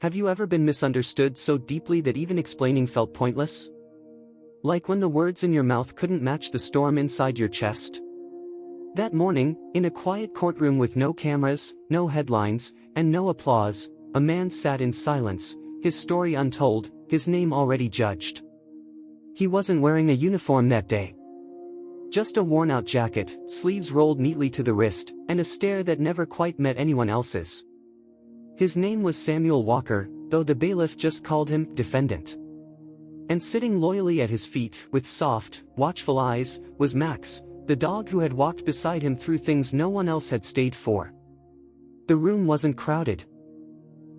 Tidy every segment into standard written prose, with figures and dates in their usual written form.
Have you ever been misunderstood so deeply that even explaining felt pointless? Like when the words in your mouth couldn't match the storm inside your chest? That morning, in a quiet courtroom with no cameras, no headlines, and no applause, a man sat in silence, his story untold, his name already judged. He wasn't wearing a uniform that day. Just a worn-out jacket, sleeves rolled neatly to the wrist, and a stare that never quite met anyone else's. His name was Samuel Walker, though the bailiff just called him defendant. And sitting loyally at his feet, with soft, watchful eyes, was Max, the dog who had walked beside him through things no one else had stayed for. The room wasn't crowded.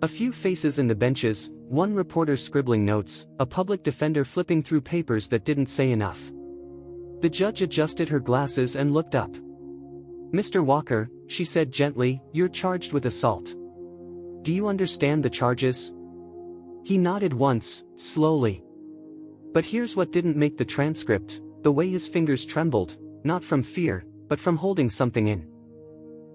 A few faces in the benches, one reporter scribbling notes, a public defender flipping through papers that didn't say enough. The judge adjusted her glasses and looked up. "Mr. Walker," she said gently, "you're charged with assault. Do you understand the charges?" He nodded once, slowly. But here's what didn't make the transcript: the way his fingers trembled, not from fear, but from holding something in.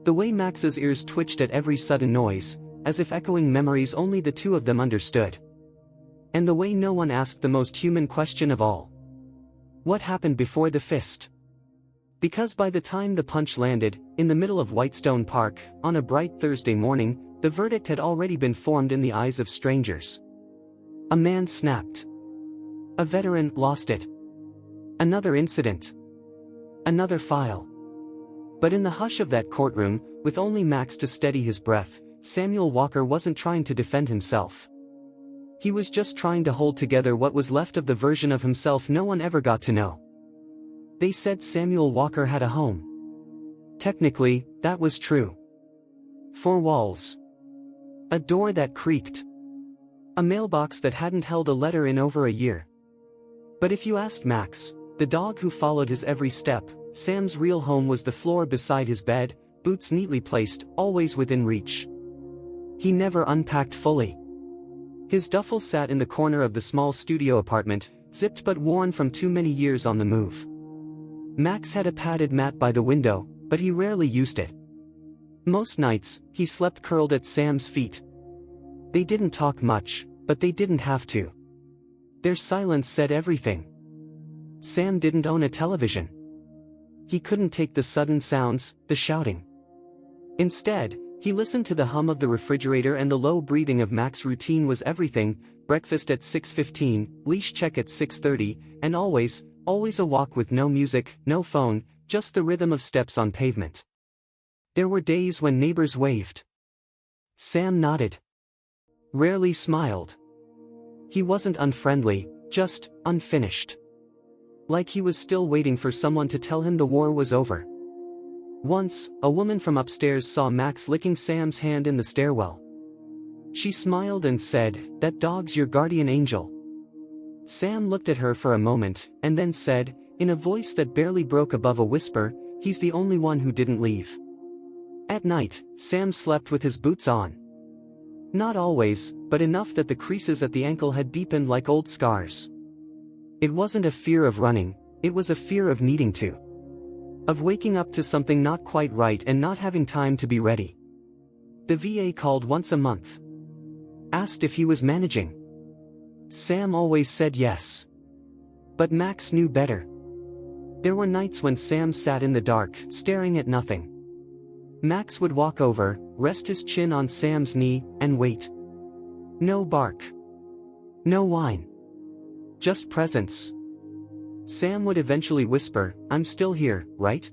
The way Max's ears twitched at every sudden noise, as if echoing memories only the two of them understood. And the way no one asked the most human question of all. What happened before the fist? Because by the time the punch landed, in the middle of Whitestone Park, on a bright Thursday morning, the verdict had already been formed in the eyes of strangers. A man snapped. A veteran lost it. Another incident. Another file. But in the hush of that courtroom, with only Max to steady his breath, Samuel Walker wasn't trying to defend himself. He was just trying to hold together what was left of the version of himself no one ever got to know. They said Samuel Walker had a home. Technically, that was true. 4 walls. A door that creaked. A mailbox that hadn't held a letter in over a year. But if you asked Max, the dog who followed his every step, Sam's real home was the floor beside his bed, boots neatly placed, always within reach. He never unpacked fully. His duffel sat in the corner of the small studio apartment, zipped but worn from too many years on the move. Max had a padded mat by the window, but he rarely used it. Most nights, he slept curled at Sam's feet. They didn't talk much, but they didn't have to. Their silence said everything. Sam didn't own a television. He couldn't take the sudden sounds, the shouting. Instead, he listened to the hum of the refrigerator, and the low breathing of Max's routine was everything: breakfast at 6:15, leash check at 6:30, and always a walk with no music, no phone, just the rhythm of steps on pavement. There were days when neighbors waved. Sam nodded. Rarely smiled. He wasn't unfriendly, just unfinished. Like he was still waiting for someone to tell him the war was over. Once, a woman from upstairs saw Max licking Sam's hand in the stairwell. She smiled and said, "That dog's your guardian angel." Sam looked at her for a moment, and then said, in a voice that barely broke above a whisper, "He's the only one who didn't leave." At night, Sam slept with his boots on. Not always, but enough that the creases at the ankle had deepened like old scars. It wasn't a fear of running, it was a fear of needing to. Of waking up to something not quite right and not having time to be ready. The VA called once a month. Asked if he was managing. Sam always said yes. But Max knew better. There were nights when Sam sat in the dark, staring at nothing. Max would walk over, rest his chin on Sam's knee, and wait. No bark. No whine. Just presence. Sam would eventually whisper, "I'm still here, right?"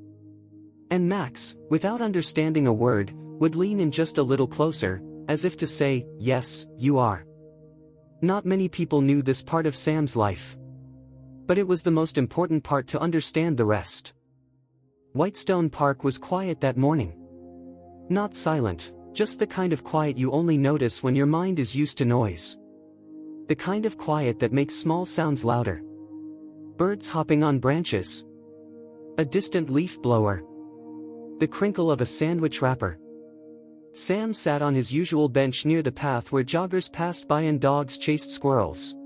And Max, without understanding a word, would lean in just a little closer, as if to say, "Yes, you are." Not many people knew this part of Sam's life. But it was the most important part to understand the rest. Whitestone Park was quiet that morning. Not silent, just the kind of quiet you only notice when your mind is used to noise. The kind of quiet that makes small sounds louder. Birds hopping on branches. A distant leaf blower. The crinkle of a sandwich wrapper. Sam sat on his usual bench near the path where joggers passed by and dogs chased squirrels.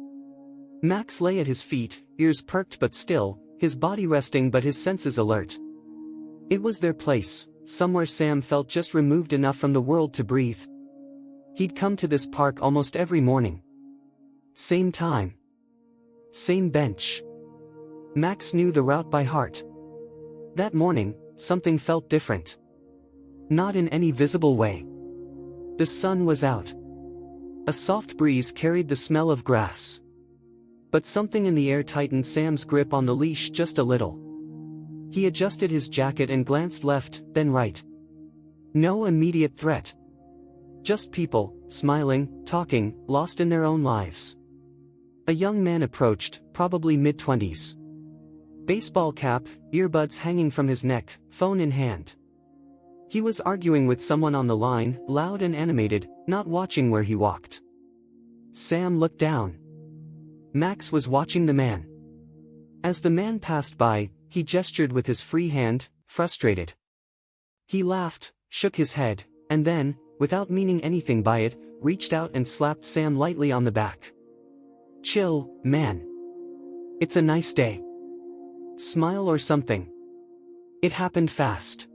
Max lay at his feet, ears perked but still, his body resting but his senses alert. It was their place, somewhere Sam felt just removed enough from the world to breathe. He'd come to this park almost every morning. Same time. Same bench. Max knew the route by heart. That morning, something felt different. Not in any visible way. The sun was out. A soft breeze carried the smell of grass. But something in the air tightened Sam's grip on the leash just a little. He adjusted his jacket and glanced left, then right. No immediate threat. Just people, smiling, talking, lost in their own lives. A young man approached, probably mid-20s. Baseball cap, earbuds hanging from his neck, phone in hand. He was arguing with someone on the line, loud and animated, not watching where he walked. Sam looked down. Max was watching the man. As the man passed by, he gestured with his free hand, frustrated. He laughed, shook his head, and then, without meaning anything by it, reached out and slapped Sam lightly on the back. Chill, man. It's a nice day. Smile or something. It happened fast.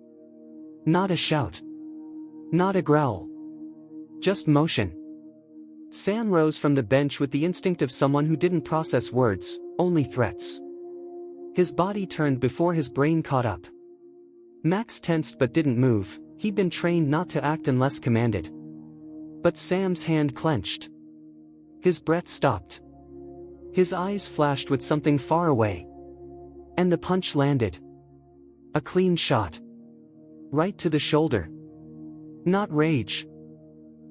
Not a shout. Not a growl. Just motion. Sam rose from the bench with the instinct of someone who didn't process words, only threats. His body turned before his brain caught up. Max tensed but didn't move. He'd been trained not to act unless commanded. But Sam's hand clenched. His breath stopped. His eyes flashed with something far away. And the punch landed. A clean shot. Right to the shoulder. Not rage.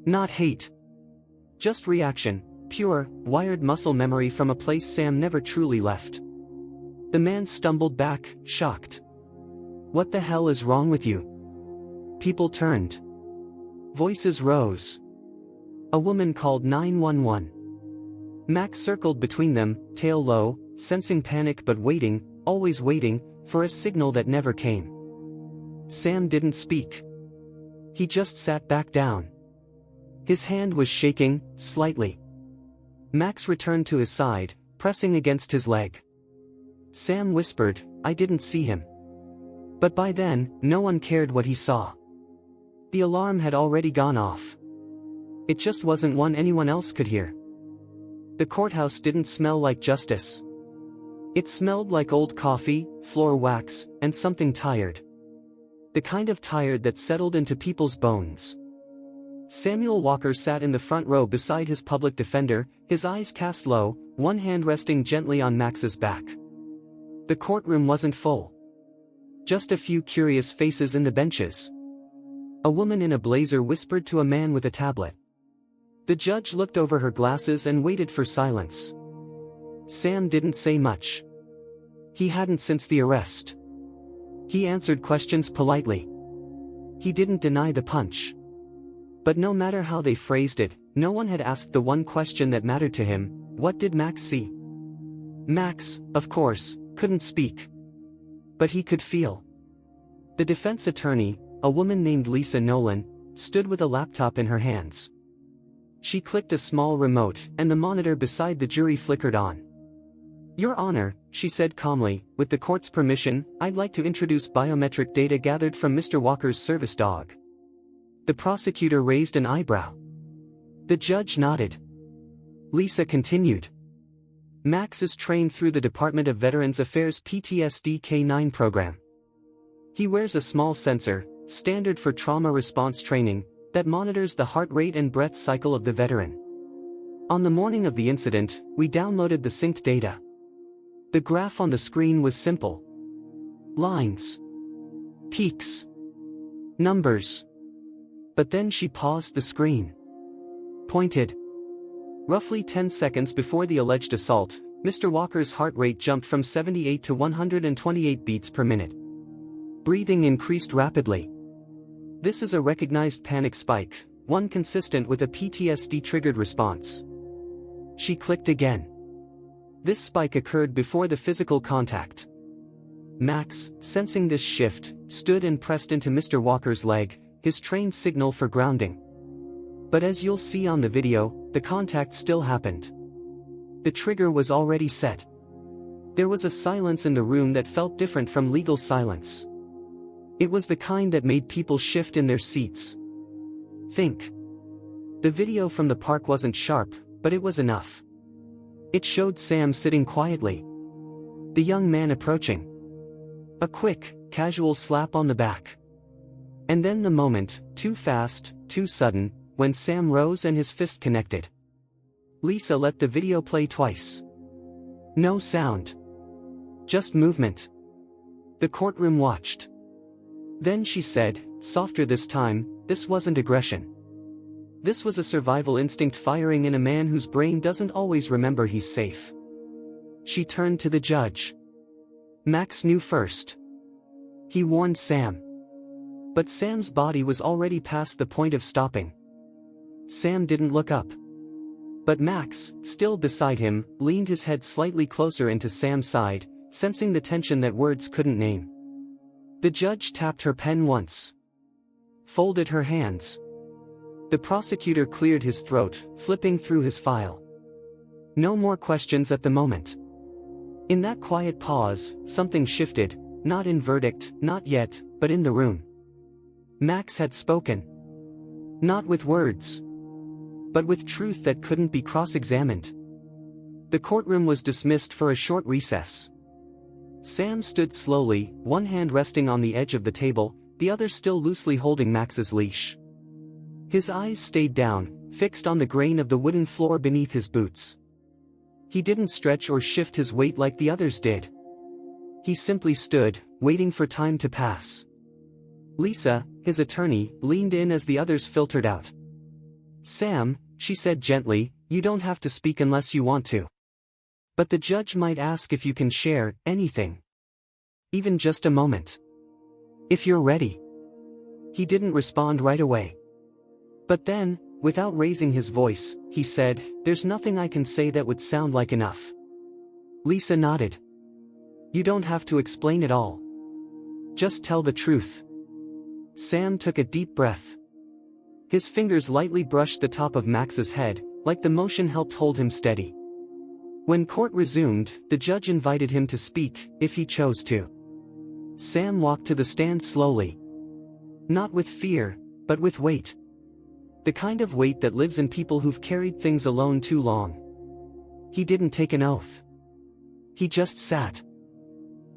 Not hate. Just reaction, pure, wired muscle memory from a place Sam never truly left. The man stumbled back, shocked. What the hell is wrong with you? People turned. Voices rose. A woman called 911. Max circled between them, tail low, sensing panic but waiting, always waiting, for a signal that never came. Sam didn't speak. He just sat back down. His hand was shaking, slightly. Max returned to his side, pressing against his leg. Sam whispered, "I didn't see him." But by then, no one cared what he saw. The alarm had already gone off. It just wasn't one anyone else could hear. The courthouse didn't smell like justice. It smelled like old coffee, floor wax, and something tired. The kind of tired that settled into people's bones. Samuel Walker sat in the front row beside his public defender, his eyes cast low, one hand resting gently on Max's back. The courtroom wasn't full. Just a few curious faces in the benches. A woman in a blazer whispered to a man with a tablet. The judge looked over her glasses and waited for silence. Sam didn't say much. He hadn't since the arrest. He answered questions politely. He didn't deny the punch. But no matter how they phrased it, no one had asked the one question that mattered to him: what did Max see? Max, of course, couldn't speak. But he could feel. The defense attorney, a woman named Lisa Nolan, stood with a laptop in her hands. She clicked a small remote, and the monitor beside the jury flickered on. "Your Honor," she said calmly, "with the court's permission, I'd like to introduce biometric data gathered from Mr. Walker's service dog." The prosecutor raised an eyebrow. The judge nodded. Lisa continued. "Max is trained through the Department of Veterans Affairs PTSD K9 program. He wears a small sensor, standard for trauma response training, that monitors the heart rate and breath cycle of the veteran. On the morning of the incident, we downloaded the synced data. The graph on the screen was simple. Lines. Peaks. Numbers. But then she paused the screen. Pointed. Roughly 10 seconds before the alleged assault, Mr. Walker's heart rate jumped from 78 to 128 beats per minute. Breathing increased rapidly. This is a recognized panic spike, one consistent with a PTSD-triggered response. She clicked again. This spike occurred before the physical contact. Max, sensing this shift, stood and pressed into Mr. Walker's leg, his trained signal for grounding. But as you'll see on the video, the contact still happened. The trigger was already set. There was a silence in the room that felt different from legal silence. It was the kind that made people shift in their seats. Think. The video from the park wasn't sharp, but it was enough. It showed Sam sitting quietly. The young man approaching. A quick, casual slap on the back. And then the moment, too fast, too sudden, when Sam rose and his fist connected. Lisa let the video play twice. No sound. Just movement. The courtroom watched. Then she said, softer this time, this wasn't aggression. This was a survival instinct firing in a man whose brain doesn't always remember he's safe. She turned to the judge. Max knew first. He warned Sam. But Sam's body was already past the point of stopping. Sam didn't look up. But Max, still beside him, leaned his head slightly closer into Sam's side, sensing the tension that words couldn't name. The judge tapped her pen once. Folded her hands. The prosecutor cleared his throat, flipping through his file. No more questions at the moment. In that quiet pause, something shifted, not in verdict, not yet, but in the room. Max had spoken. Not with words. But with truth that couldn't be cross-examined. The courtroom was dismissed for a short recess. Sam stood slowly, one hand resting on the edge of the table, the other still loosely holding Max's leash. His eyes stayed down, fixed on the grain of the wooden floor beneath his boots. He didn't stretch or shift his weight like the others did. He simply stood, waiting for time to pass. Lisa, his attorney, leaned in as the others filtered out. Sam, she said gently, you don't have to speak unless you want to. But the judge might ask if you can share anything. Even just a moment. If you're ready. He didn't respond right away. But then, without raising his voice, he said, there's nothing I can say that would sound like enough. Lisa nodded. You don't have to explain it all. Just tell the truth. Sam took a deep breath. His fingers lightly brushed the top of Max's head, like the motion helped hold him steady. When court resumed, the judge invited him to speak, if he chose to. Sam walked to the stand slowly. Not with fear, but with weight. The kind of weight that lives in people who've carried things alone too long. He didn't take an oath. He just sat.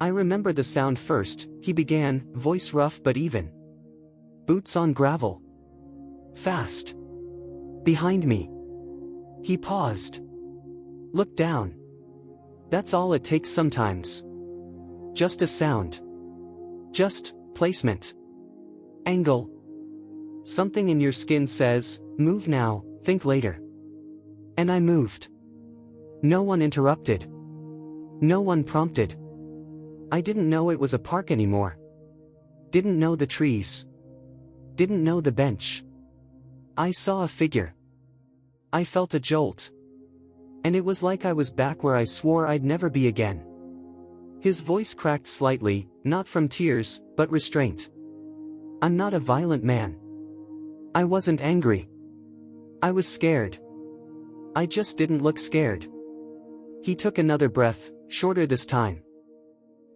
I remember the sound first, he began, voice rough but even. Boots on gravel. Fast. Behind me. He paused. Looked down. That's all it takes sometimes. Just a sound. Just placement. Angle. Something in your skin says, move now, think later. And I moved. No one interrupted. No one prompted. I didn't know it was a park anymore. Didn't know the trees. Didn't know the bench. I saw a figure. I felt a jolt. And it was like I was back where I swore I'd never be again. His voice cracked slightly, not from tears, but restraint. I'm not a violent man. I wasn't angry. I was scared. I just didn't look scared. He took another breath, shorter this time.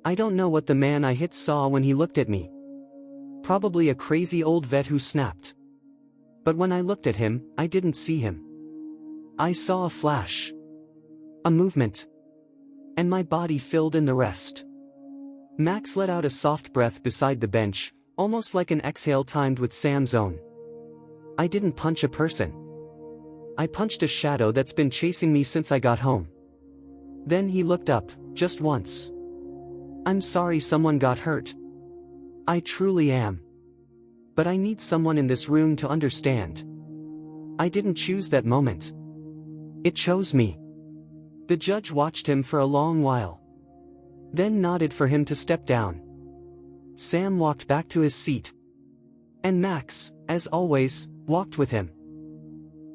I don't know what the man I hit saw when he looked at me. Probably a crazy old vet who snapped. But when I looked at him, I didn't see him. I saw a flash. A movement. And my body filled in the rest. Max let out a soft breath beside the bench, almost like an exhale timed with Sam's own. I didn't punch a person. I punched a shadow that's been chasing me since I got home. Then he looked up, just once. I'm sorry someone got hurt. I truly am. But I need someone in this room to understand. I didn't choose that moment. It chose me. The judge watched him for a long while. Then nodded for him to step down. Sam walked back to his seat. And Max, as always, walked with him.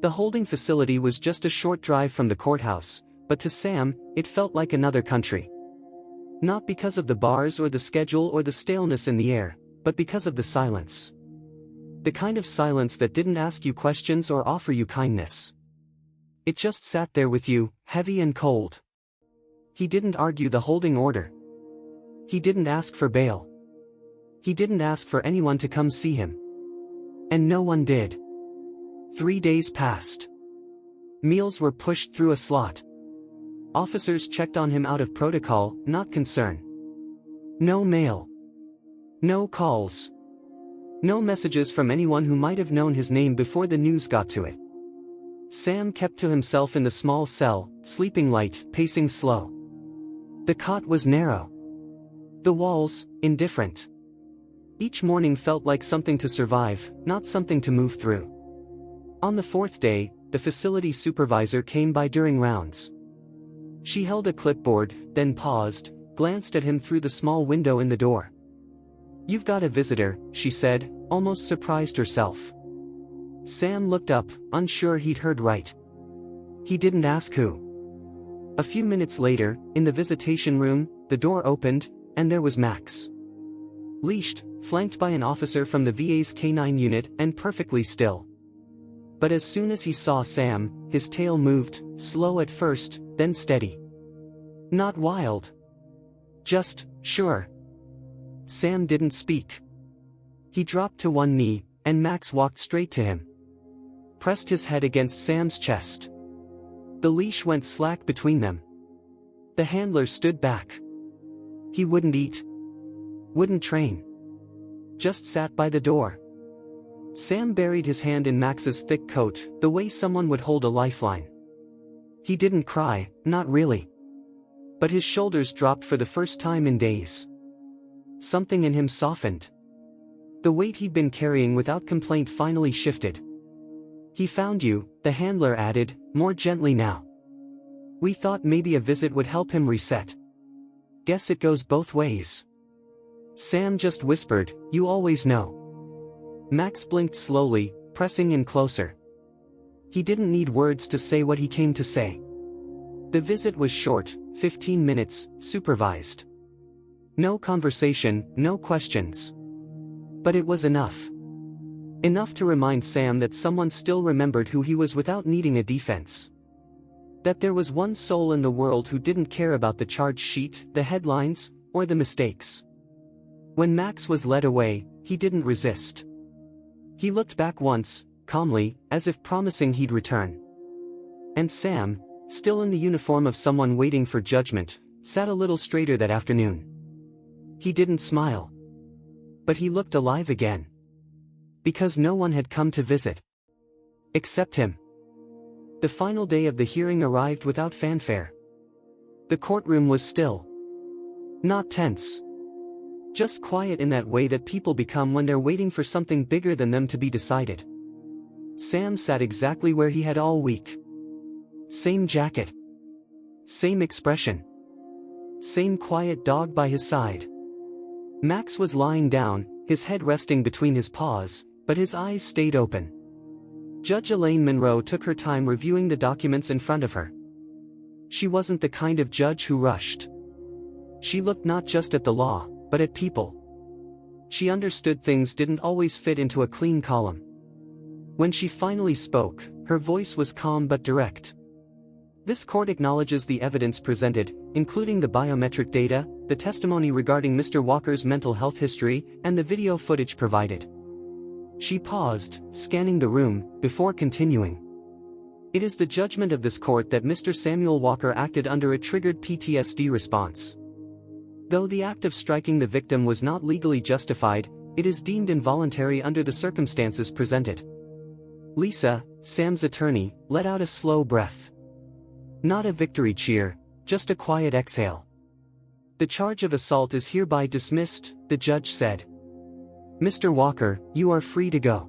The holding facility was just a short drive from the courthouse, but to Sam, it felt like another country. Not because of the bars or the schedule or the staleness in the air, but because of the silence. The kind of silence that didn't ask you questions or offer you kindness. It just sat there with you, heavy and cold. He didn't argue the holding order. He didn't ask for bail. He didn't ask for anyone to come see him. And no one did. 3 days passed. Meals were pushed through a slot. Officers checked on him out of protocol, not concern. No mail. No calls. No messages from anyone who might have known his name before the news got to it. Sam kept to himself in the small cell, sleeping light, pacing slow. The cot was narrow. The walls, indifferent. Each morning felt like something to survive, not something to move through. On the 4th day, the facility supervisor came by during rounds. She held a clipboard, then paused, glanced at him through the small window in the door. "You've got a visitor," she said, almost surprised herself. Sam looked up, unsure he'd heard right. He didn't ask who. A few minutes later, in the visitation room, the door opened, and there was Max. Leashed, flanked by an officer from the VA's K9 unit, and perfectly still. But as soon as he saw Sam, his tail moved, slow at first, then steady. Not wild. Just, sure. Sam didn't speak. He dropped to one knee, and Max walked straight to him. Pressed his head against Sam's chest. The leash went slack between them. The handler stood back. He wouldn't eat. Wouldn't train. Just sat by the door. Sam buried his hand in Max's thick coat, the way someone would hold a lifeline. He didn't cry, not really. But his shoulders dropped for the first time in days. Something in him softened. The weight he'd been carrying without complaint finally shifted. "He found you," the handler added, more gently now. "We thought maybe a visit would help him reset. Guess it goes both ways." Sam just whispered, "You always know." Max blinked slowly, pressing in closer. He didn't need words to say what he came to say. The visit was short, 15 minutes, supervised. No conversation, no questions. But it was enough. Enough to remind Sam that someone still remembered who he was without needing a defense. That there was one soul in the world who didn't care about the charge sheet, the headlines, or the mistakes. When Max was led away, he didn't resist. He looked back once, calmly, as if promising he'd return. And Sam, still in the uniform of someone waiting for judgment, sat a little straighter that afternoon. He didn't smile. But he looked alive again. Because no one had come to visit. Except him. The final day of the hearing arrived without fanfare. The courtroom was still. Not tense. Just quiet in that way that people become when they're waiting for something bigger than them to be decided. Sam sat exactly where he had all week. Same jacket. Same expression. Same quiet dog by his side. Max was lying down, his head resting between his paws, but his eyes stayed open. Judge Elaine Monroe took her time reviewing the documents in front of her. She wasn't the kind of judge who rushed. She looked not just at the law, but at people. She understood things didn't always fit into a clean column. When she finally spoke, her voice was calm but direct. This court acknowledges the evidence presented, including the biometric data, the testimony regarding Mr. Walker's mental health history, and the video footage provided. She paused, scanning the room, before continuing. It is the judgment of this court that Mr. Samuel Walker acted under a triggered PTSD response. Though the act of striking the victim was not legally justified, it is deemed involuntary under the circumstances presented. Lisa, Sam's attorney, let out a slow breath. Not a victory cheer, just a quiet exhale. "The charge of assault is hereby dismissed," the judge said. "Mr. Walker, you are free to go."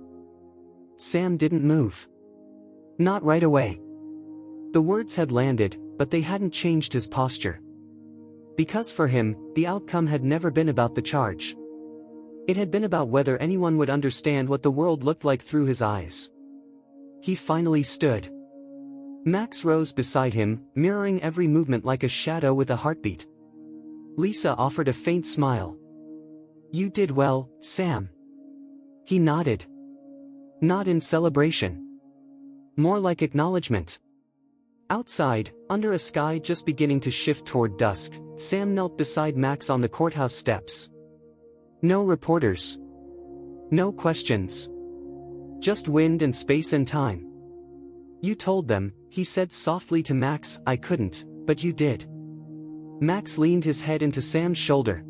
Sam didn't move. Not right away. The words had landed, but they hadn't changed his posture. Because for him, the outcome had never been about the charge. It had been about whether anyone would understand what the world looked like through his eyes. He finally stood. Max rose beside him, mirroring every movement like a shadow with a heartbeat. Lisa offered a faint smile. "You did well, Sam." He nodded. Not in celebration. More like acknowledgement. Outside, under a sky just beginning to shift toward dusk, Sam knelt beside Max on the courthouse steps. No reporters. No questions. Just wind and space and time. You told them, he said softly to Max. I couldn't, but you did. Max leaned his head into Sam's shoulder.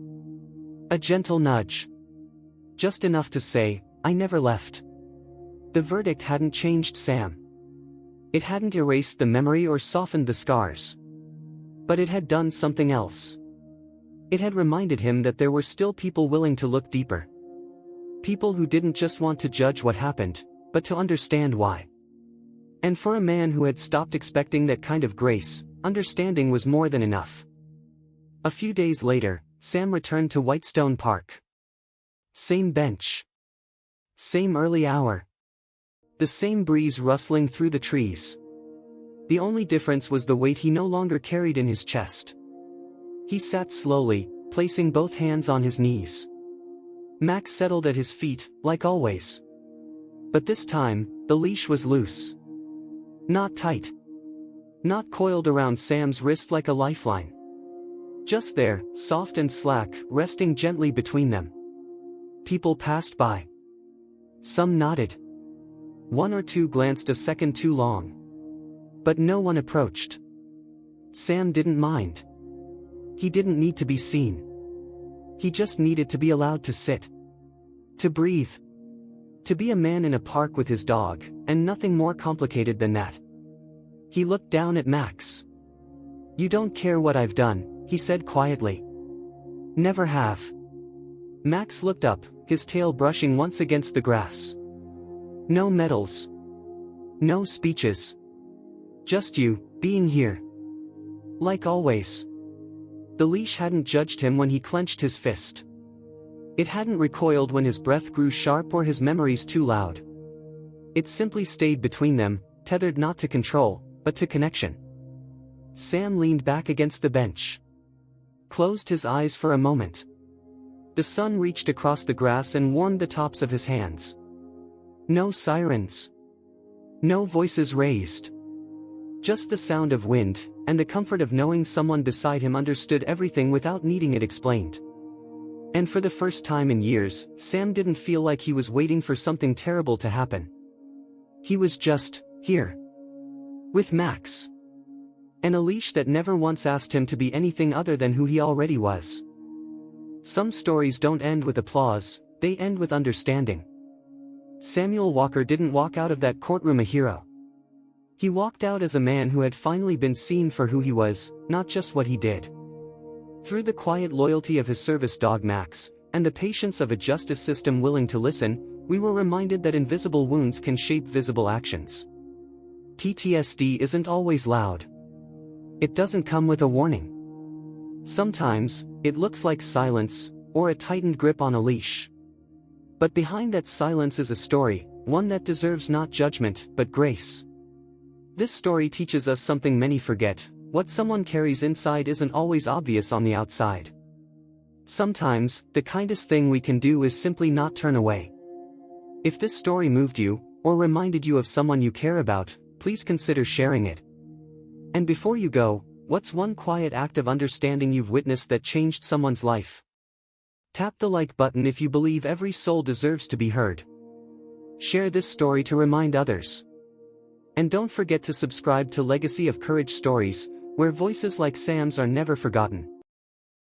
A gentle nudge. Just enough to say, I never left. The verdict hadn't changed Sam. It hadn't erased the memory or softened the scars. But it had done something else. It had reminded him that there were still people willing to look deeper. People who didn't just want to judge what happened, but to understand why. And for a man who had stopped expecting that kind of grace, understanding was more than enough. A few days later, Sam returned to Whitestone Park. Same bench. Same early hour. The same breeze rustling through the trees. The only difference was the weight he no longer carried in his chest. He sat slowly, placing both hands on his knees. Max settled at his feet, like always. But this time, the leash was loose. Not tight. Not coiled around Sam's wrist like a lifeline. Just there, soft and slack, resting gently between them. People passed by. Some nodded. One or two glanced a second too long. But no one approached. Sam didn't mind. He didn't need to be seen. He just needed to be allowed to sit. To breathe. To be a man in a park with his dog, and nothing more complicated than that. He looked down at Max. You don't care what I've done, he said quietly. Never have. Max looked up, his tail brushing once against the grass. No medals. No speeches. Just you, being here. Like always. The leash hadn't judged him when he clenched his fist. It hadn't recoiled when his breath grew sharp or his memories too loud. It simply stayed between them, tethered not to control, but to connection. Sam leaned back against the bench. Closed his eyes for a moment. The sun reached across the grass and warmed the tops of his hands. No sirens. No voices raised. Just the sound of wind, and the comfort of knowing someone beside him understood everything without needing it explained. And for the first time in years, Sam didn't feel like he was waiting for something terrible to happen. He was just here. With Max. And a leash that never once asked him to be anything other than who he already was. Some stories don't end with applause, they end with understanding. Samuel Walker didn't walk out of that courtroom a hero. He walked out as a man who had finally been seen for who he was, not just what he did. Through the quiet loyalty of his service dog Max, and the patience of a justice system willing to listen, we were reminded that invisible wounds can shape visible actions. PTSD isn't always loud. It doesn't come with a warning. Sometimes, it looks like silence, or a tightened grip on a leash. But behind that silence is a story, one that deserves not judgment, but grace. This story teaches us something many forget: what someone carries inside isn't always obvious on the outside. Sometimes, the kindest thing we can do is simply not turn away. If this story moved you, or reminded you of someone you care about, please consider sharing it. And before you go, what's one quiet act of understanding you've witnessed that changed someone's life? Tap the like button if you believe every soul deserves to be heard. Share this story to remind others. And don't forget to subscribe to Legacy of Courage Stories, where voices like Sam's are never forgotten.